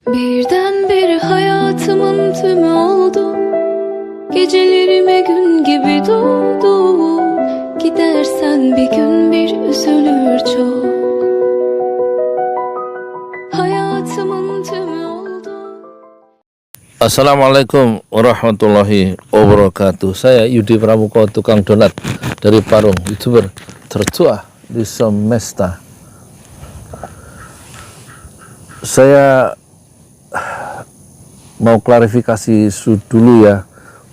Birdenbire hayatımın tümü oldu. Gecelerime gün gibi doğdu. Gidersen bir gün bir üzülür çok. Hayatımın tümü oldu. Assalamualaikum warahmatullahi wabarakatuh. Saya Yudi Pramuko, tukang donat dari Parung, YouTuber tertua di semesta. Saya mau klarifikasi dulu ya,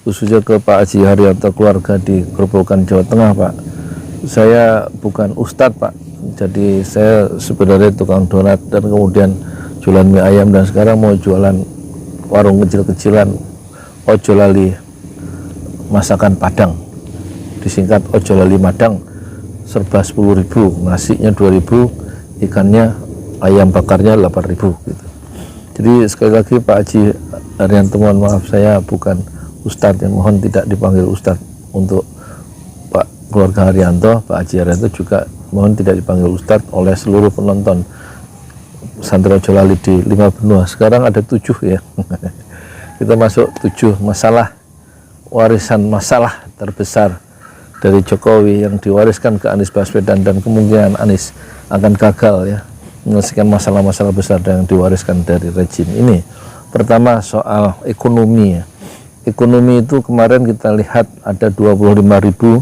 khususnya ke Pak Haji Haryanto keluarga di Grobogan, Jawa Tengah, Pak. Saya bukan ustadz, Pak. Jadi saya sebenarnya tukang donat dan kemudian jualan mie ayam, dan sekarang mau jualan warung kecil-kecilan, ojo lali masakan Padang, disingkat ojo lali Madang, serba 10.000, nasinya 2.000, ikannya ayam bakarnya 8.000 gitu. Jadi sekali lagi Pak Haji Haryanto, mohon maaf, saya bukan ustadz, yang mohon tidak dipanggil ustadz. Untuk Pak keluarga Haryanto, Pak Haji Haryanto juga mohon tidak dipanggil ustadz oleh seluruh penonton Santri Ojo Lali di 5 benua. Sekarang ada 7 ya. Kita masuk 7 masalah, warisan masalah terbesar dari Jokowi yang diwariskan ke Anies Baswedan, dan kemungkinan Anies akan gagal ya menyelesaikan masalah-masalah besar yang diwariskan dari rejim ini. Pertama, soal ekonomi ya. Ekonomi itu kemarin kita lihat ada 25.000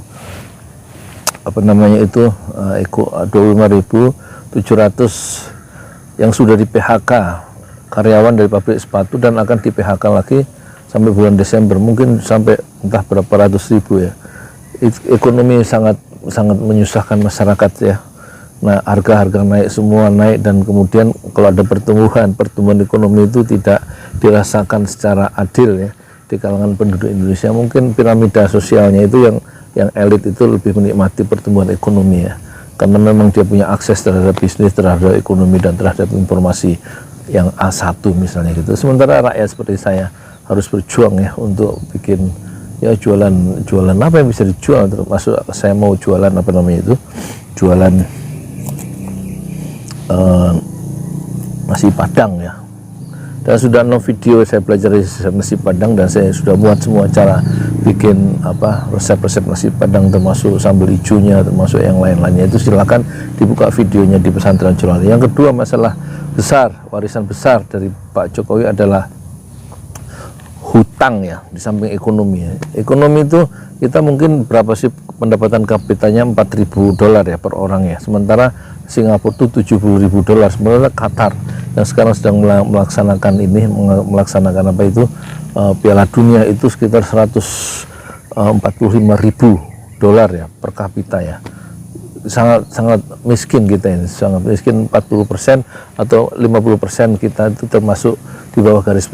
25.700 yang sudah di PHK, karyawan dari pabrik sepatu, dan akan di PHK lagi sampai bulan Desember, mungkin sampai entah berapa ratus ribu ya. Ekonomi sangat menyusahkan masyarakat ya. Nah, harga-harga naik, semua naik, dan kemudian kalau ada pertumbuhan ekonomi itu tidak dirasakan secara adil ya di kalangan penduduk Indonesia. Mungkin piramida sosialnya itu yang elit itu lebih menikmati pertumbuhan ekonomi ya, karena memang dia punya akses terhadap bisnis, terhadap ekonomi, dan terhadap informasi yang A1 misalnya gitu. Sementara rakyat seperti saya harus berjuang ya untuk bikin ya jualan apa yang bisa dijual, termasuk saya mau jualan jualan nasi Padang ya. Dan sudah 6 video saya belajar nasi Padang, dan saya sudah buat semua cara bikin resep-resep nasi Padang, termasuk sambal hijaunya, termasuk yang lain-lainnya. Itu silakan dibuka videonya di Pesantren Ojo Lali. Yang kedua, masalah besar, warisan besar dari Pak Jokowi adalah hutang ya, di samping ekonomi ya. Ekonomi itu kita mungkin berapa sih pendapatan kapitanya, $4.000 ya per orang ya, sementara Singapura itu $70.000. Sebenarnya Qatar yang sekarang sedang melaksanakan Piala Dunia itu sekitar $145.000 ya per kapita ya. Sangat miskin kita ini, sangat miskin. 40% atau 50% kita itu termasuk di bawah garis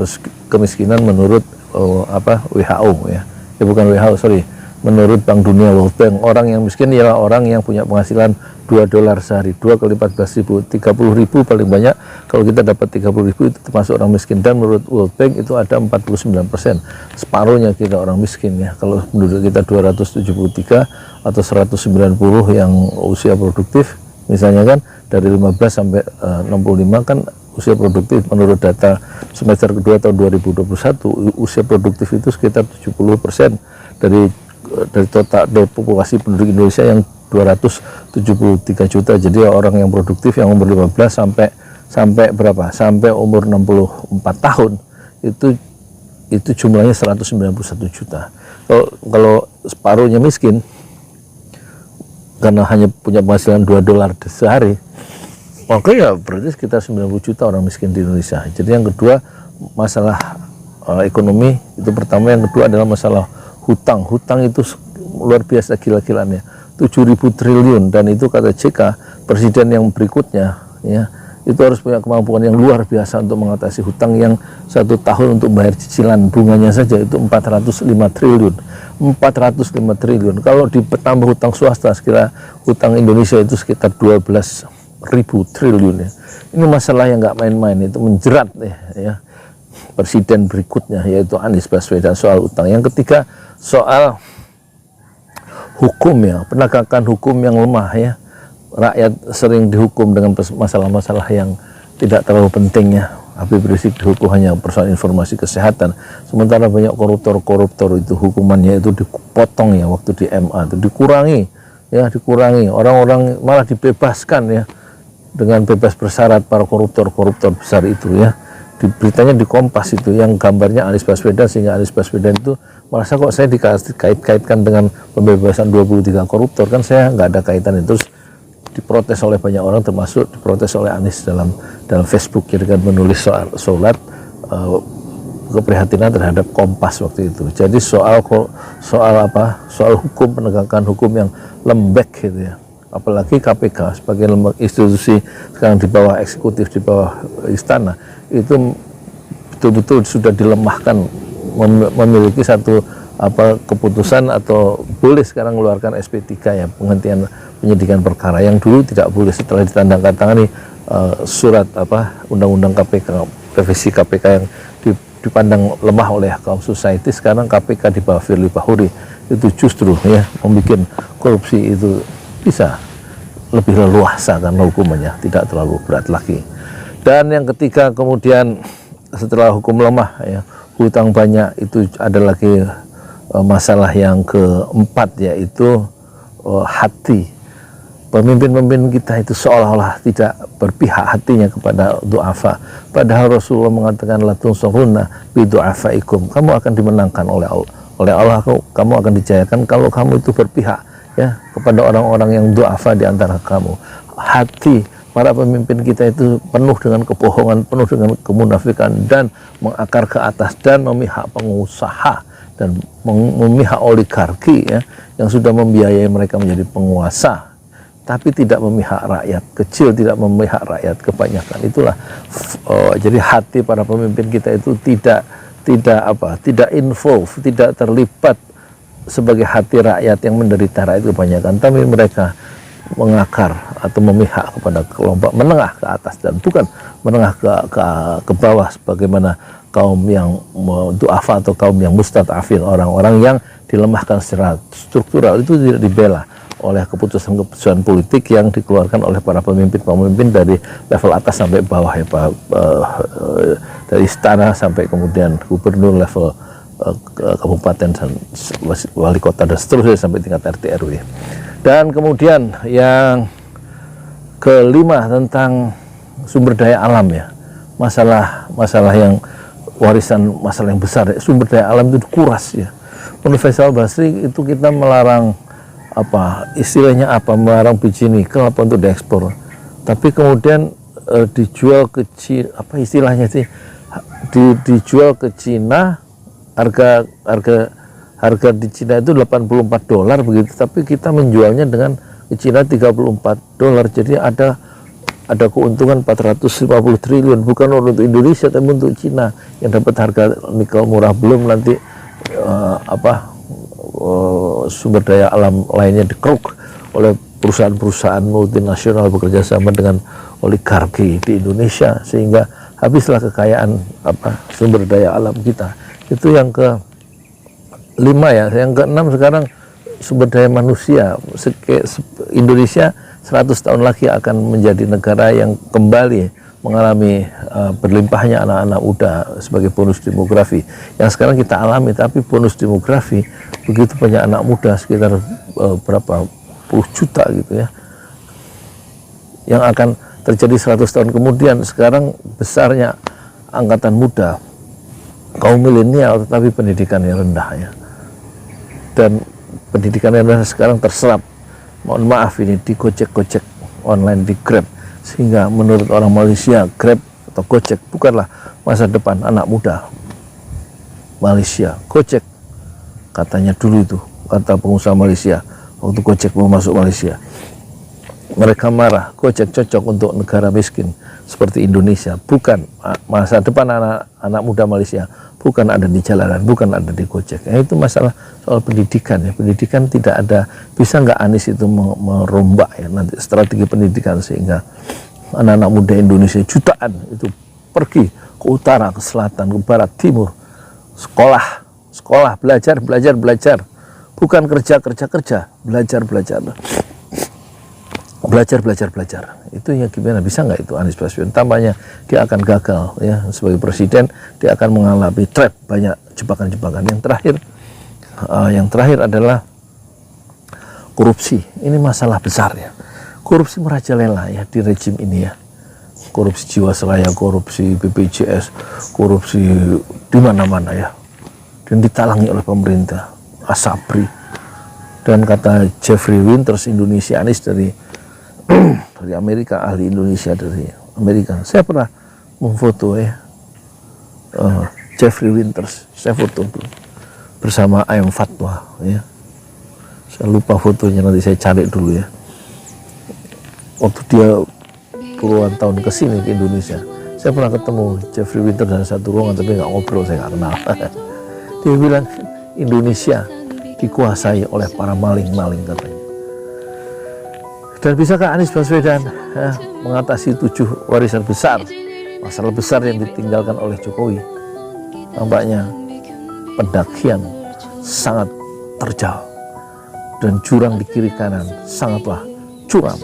kemiskinan menurut WHO ya. Bukan WHO, sorry, menurut Bank Dunia, World Bank. Orang yang miskin ialah orang yang punya penghasilan $2 sehari, 2 kali 14.000, 30.000 paling banyak. Kalau kita dapat 30.000 itu termasuk orang miskin, dan menurut World Bank itu ada 49%, separuhnya kita orang miskin ya. Kalau penduduk kita 273 atau 190 yang usia produktif misalnya, kan dari 15 sampai 65 kan usia produktif. Menurut data semester kedua tahun 2021, usia produktif itu sekitar 70% dari total populasi penduduk Indonesia yang 273 juta. Jadi orang yang produktif yang umur 15 sampai berapa? Sampai umur 64 tahun itu jumlahnya 191 juta. Kalau separuhnya miskin karena hanya punya penghasilan $2 sehari, maka ya berarti sekitar 90 juta orang miskin di Indonesia. Jadi yang kedua, masalah ekonomi itu pertama. Yang kedua adalah masalah hutang. Hutang itu luar biasa gila-gilaannya, 7.000 triliun, dan itu kata JK, presiden yang berikutnya ya itu harus punya kemampuan yang luar biasa untuk mengatasi hutang yang 1 tahun untuk bayar cicilan bunganya saja itu 405 triliun. 405 triliun. Kalau ditambah hutang swasta, sekira hutang Indonesia itu sekitar 12.000 triliun ya. Ini masalah yang nggak main-main, itu menjerat ya presiden berikutnya, yaitu Anies Baswedan, soal hutang. Yang ketiga, soal hukum ya, penegakan hukum yang lemah ya. Rakyat sering dihukum dengan masalah-masalah yang tidak terlalu penting ya. Habib Rizik dihukum hanya persoalan informasi kesehatan, sementara banyak koruptor itu hukumannya itu dipotong ya, waktu di MA itu dikurangi, orang-orang malah dibebaskan ya, dengan bebas bersyarat para koruptor besar itu ya. Di beritanya di Kompas itu yang gambarnya Anies Baswedan, sehingga Anies Baswedan itu merasa kok saya dikait-kaitkan dengan pembebasan 23 koruptor, kan saya nggak ada kaitan itu. Terus diprotes oleh banyak orang, termasuk diprotes oleh Anies dalam Facebook ya, dengan menulis soal keprihatinan terhadap Kompas waktu itu. Jadi soal hukum, penegakan hukum yang lembek gitu ya, apalagi KPK sebagai lembaga institusi sekarang di bawah eksekutif, di bawah istana, itu betul-betul sudah dilemahkan, memiliki satu keputusan atau boleh sekarang mengeluarkan SP3 ya, penghentian penyidikan perkara, yang dulu tidak boleh setelah ditandatangani surat undang-undang KPK, revisi KPK yang dipandang lemah oleh kaum society. Sekarang KPK di bawah Firly Bahuri itu justru ya membuat korupsi itu bisa lebih leluasa karena hukumannya tidak terlalu berat lagi. Dan yang ketiga, kemudian setelah hukum lemah ya, hutang banyak, itu ada lagi masalah yang keempat, yaitu hati. Pemimpin-pemimpin kita itu seolah-olah tidak berpihak hatinya kepada du'afa. Padahal Rasulullah mengatakan la tunsurunna bi du'afaikum. Kamu akan dimenangkan oleh Allah, kamu akan dijayakan kalau kamu itu berpihak ya kepada orang-orang yang du'afa di antara kamu. Hati para pemimpin kita itu penuh dengan kebohongan, penuh dengan kemunafikan, dan mengakar ke atas, dan memihak pengusaha, dan memihak oligarki ya, yang sudah membiayai mereka menjadi penguasa, tapi tidak memihak rakyat kecil, tidak memihak rakyat kebanyakan. Itulah jadi hati para pemimpin kita itu tidak involve, tidak terlibat sebagai hati rakyat yang menderita rakyat kebanyakan, tapi mereka mengakar atau memihak kepada kelompok menengah ke atas, dan bukan menengah ke bawah sebagaimana kaum yang du'afa atau kaum yang mustad'afin, orang-orang yang dilemahkan secara struktural, itu tidak dibela oleh keputusan-keputusan politik yang dikeluarkan oleh para pemimpin-pemimpin dari level atas sampai bawah ya, dari istana sampai kemudian gubernur, level kabupaten dan wali kota, dan seterusnya sampai tingkat RT RW. Dan kemudian yang kelima tentang sumber daya alam ya, masalah yang warisan, masalah yang besar ya. Sumber daya alam itu dikuras ya. Menurut Faisal Basri itu kita melarang istilahnya melarang biji nikel untuk diekspor, tapi kemudian dijual ke Cina, istilahnya sih, dijual ke Cina, harga di Cina itu $84 begitu, tapi kita menjualnya dengan ke Cina $34. Jadi ada keuntungan 450 triliun, bukan untuk Indonesia tapi untuk Cina yang dapat harga nikel murah, belum nanti sumber daya alam lainnya dikeruk oleh perusahaan-perusahaan multinasional bekerja sama dengan oligarki di Indonesia, sehingga habislah kekayaan sumber daya alam kita. Itu yang ke-5 ya. Yang ke-6 sekarang sumber daya manusia. Indonesia 100 tahun lagi akan menjadi negara yang kembali mengalami berlimpahnya anak-anak muda sebagai bonus demografi yang sekarang kita alami. Tapi bonus demografi, begitu banyak anak muda, sekitar berapa puluh juta gitu ya, yang akan terjadi 100 tahun kemudian. Sekarang besarnya angkatan muda, kaum milenial, tetapi pendidikannya rendah ya, dan pendidikannya rendah sekarang terserap, mohon maaf ini, di Gojek online, di Grab, sehingga menurut orang Malaysia Grab atau Gojek bukanlah masa depan anak muda Malaysia. Gojek katanya dulu itu, kata pengusaha Malaysia waktu Gojek mau masuk Malaysia, mereka marah, Gojek cocok untuk negara miskin seperti Indonesia, bukan masa depan anak muda Malaysia bukan ada di jalanan, bukan ada di Gojek. Itu masalah soal pendidikan ya. Pendidikan tidak ada, bisa nggak Anies itu merombak ya nanti strategi pendidikan, sehingga anak-anak muda Indonesia jutaan itu pergi ke utara, ke selatan, ke barat, timur, sekolah, belajar, bukan kerja, belajar. belajar. Itu yang gimana, bisa nggak itu Anies Baswedan? Tampaknya dia akan gagal ya sebagai presiden, dia akan mengalami trap, banyak jebakan-jebakan. Yang terakhir adalah korupsi. Ini masalah besar ya. Korupsi merajalela ya di rejim ini ya. Korupsi Jiwasraya, korupsi BPJS, korupsi di mana-mana ya. Dan ditalangi oleh pemerintah, Asabri. Dan kata Jeffrey Winters, Indonesianis dari Amerika, ahli Indonesia dari Amerika. Saya pernah memfoto ya Jeffrey Winters, saya foto dulu bersama Ayam Fatwa ya. Saya lupa fotonya, nanti saya cari dulu ya. Waktu dia puluhan tahun ke sini ke Indonesia, saya pernah ketemu Jeffrey Winters dalam satu ruangan, tapi nggak ngobrol, saya nggak kenal. Dia bilang Indonesia dikuasai oleh para maling-maling katanya. Dan bisakah Anies Baswedan mengatasi 7 warisan besar, masalah besar yang ditinggalkan oleh Jokowi? Nampaknya pendakian sangat terjal dan jurang di kiri kanan sangatlah curam.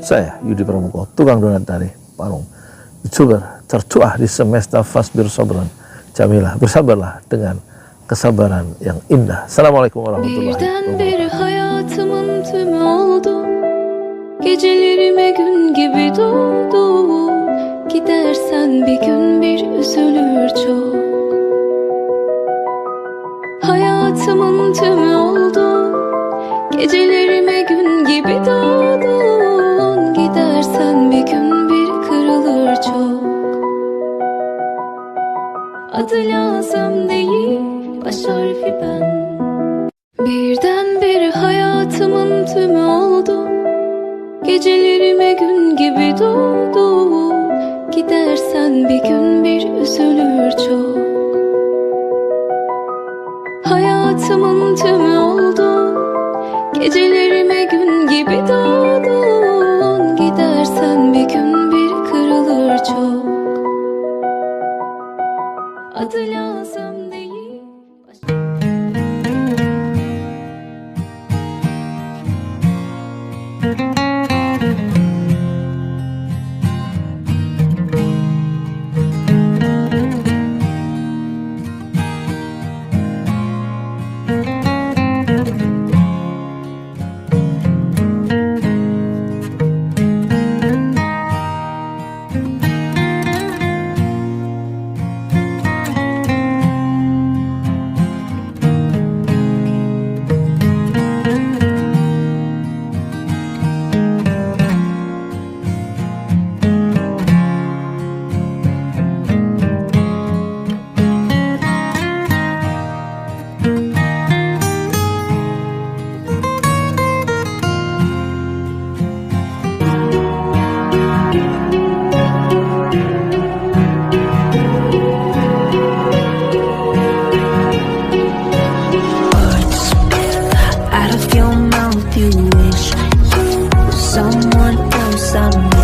Saya Yudi Pramuko, tukang donat dari Parung. Coba tertuah di semesta fasbir sabran jamilah, bersabarlah dengan kesabaran yang indah. Assalamualaikum warahmatullahi wabarakatuh. Birdenbire hayatımın tümü oldu. Gecelerime gün gibi doğdu. Gidersen bir gün bir üzülür çok. Hayatımın tümü oldu. Gecelerime gün gibi doğdun. Gidersen bir gün bir kırılır çok. Adı lazım değil, baş harfi ben. Birdenbire hayatımın tümü oldu. Gecelerime gün gibi doğdu. Gidersen bir gün bir üzülür çok. Hayatımın tümü oldu. Gecelerime gün gibi doğdun. Gidersen bir gün bir kırılır çok. Adı lazım değil. Out of your mouth you wish you were someone else. I'm